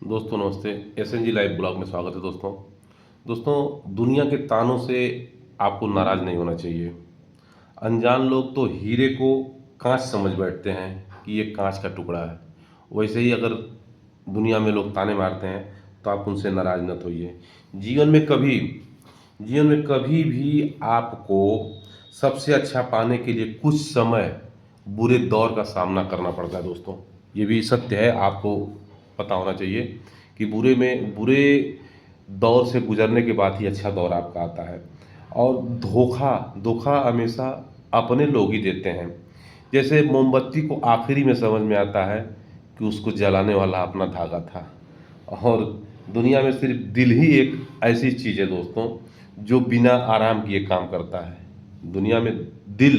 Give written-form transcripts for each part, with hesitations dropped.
दोस्तों नमस्ते। SNG live blog में स्वागत है दोस्तों दुनिया के तानों से आपको नाराज़ नहीं होना चाहिए। अनजान लोग तो हीरे को कांच समझ बैठते हैं कि ये कांच का टुकड़ा है। वैसे ही अगर दुनिया में लोग ताने मारते हैं तो आप उनसे नाराज़ मत होइए। जीवन में कभी जीवन में कभी भी आपको सबसे अच्छा पाने के लिए कुछ समय बुरे दौर का सामना करना पड़ता है दोस्तों। ये भी सत्य है, आपको पता होना चाहिए कि बुरे दौर से गुजरने के बाद ही अच्छा दौर आपका आता है। और धोखा धोखा हमेशा अपने लोग ही देते हैं। जैसे मोमबत्ती को आखिरी में समझ में आता है कि उसको जलाने वाला अपना धागा था। और दुनिया में सिर्फ दिल ही एक ऐसी चीज़ है दोस्तों जो बिना आराम किए काम करता है। दुनिया में दिल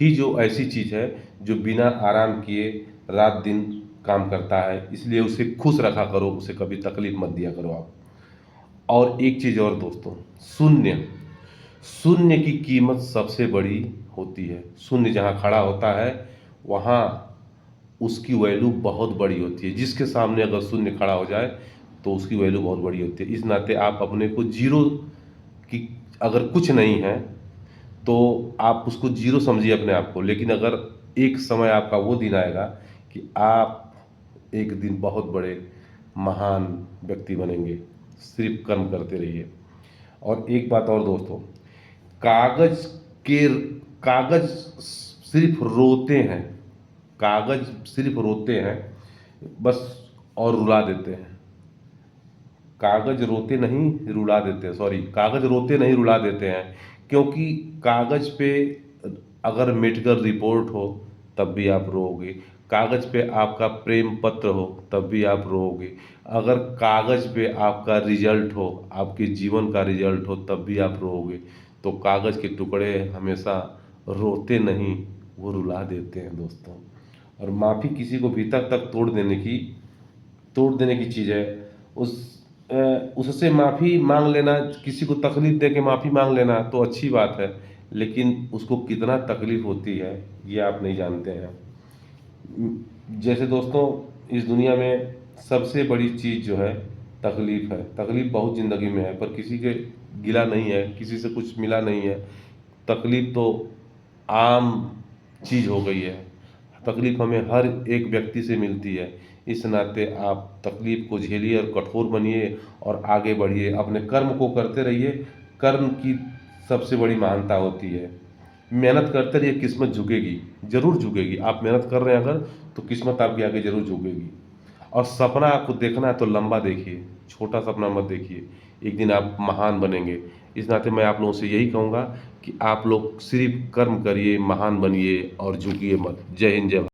ही जो ऐसी चीज़ है जो बिना आराम किए रात दिन काम करता है। इसलिए उसे खुश रखा करो, उसे कभी तकलीफ मत दिया करो आप। और एक चीज़ और दोस्तों, शून्य शून्य की कीमत सबसे बड़ी होती है। शून्य जहाँ खड़ा होता है वहाँ उसकी वैल्यू बहुत बड़ी होती है। जिसके सामने अगर शून्य खड़ा हो जाए तो उसकी वैल्यू बहुत बड़ी होती है। इस नाते आप अपने को जीरो की, अगर कुछ नहीं है तो आप उसको जीरो समझिए अपने आप को। लेकिन अगर एक समय आपका वो दिन आएगा कि आप एक दिन बहुत बड़े महान व्यक्ति बनेंगे। सिर्फ कर्म करते रहिए। और एक बात और दोस्तों, कागज के कागज सिर्फ रोते हैं, कागज सिर्फ रोते हैं बस, और रुला देते हैं। कागज रोते नहीं रुला देते हैं, सॉरी, कागज रोते नहीं रुला देते हैं। क्योंकि कागज पे अगर मेडिकल रिपोर्ट हो तब भी आप रोओगे, कागज पे आपका प्रेम पत्र हो तब भी आप रोओगे, अगर कागज पे आपका रिजल्ट हो, आपके जीवन का रिजल्ट हो तब भी आप रोओगे। तो कागज के टुकड़े हमेशा रोते नहीं, वो रुला देते हैं दोस्तों। और माफ़ी किसी को भीतर तक तोड़ देने की चीज़ है। उस उससे माफ़ी मांग लेना, किसी को तकलीफ दे के माफ़ी मांग लेना तो अच्छी बात है, लेकिन उसको कितना तकलीफ होती है ये आप नहीं जानते हैं। जैसे दोस्तों, इस दुनिया में सबसे बड़ी चीज़ जो है तकलीफ है। तकलीफ बहुत ज़िंदगी में है पर किसी के गिला नहीं है, किसी से कुछ मिला नहीं है। तकलीफ तो आम चीज़ हो गई है। तकलीफ हमें हर एक व्यक्ति से मिलती है। इस नाते आप तकलीफ को झेलिए और कठोर बनिए और आगे बढ़िए। अपने कर्म को करते रहिए। कर्म की सबसे बड़ी महानता होती है। मेहनत करते रहिए, किस्मत झुकेगी, ज़रूर झुकेगी। आप मेहनत कर रहे हैं अगर, तो किस्मत आपके आगे ज़रूर झुकेगी। और सपना आपको देखना है तो लंबा देखिए, छोटा सपना मत देखिए। एक दिन आप महान बनेंगे। इस नाते मैं आप लोगों से यही कहूँगा कि आप लोग सिर्फ कर्म करिए, महान बनिए और झुकिए मत। जय हिंद, जय भारत।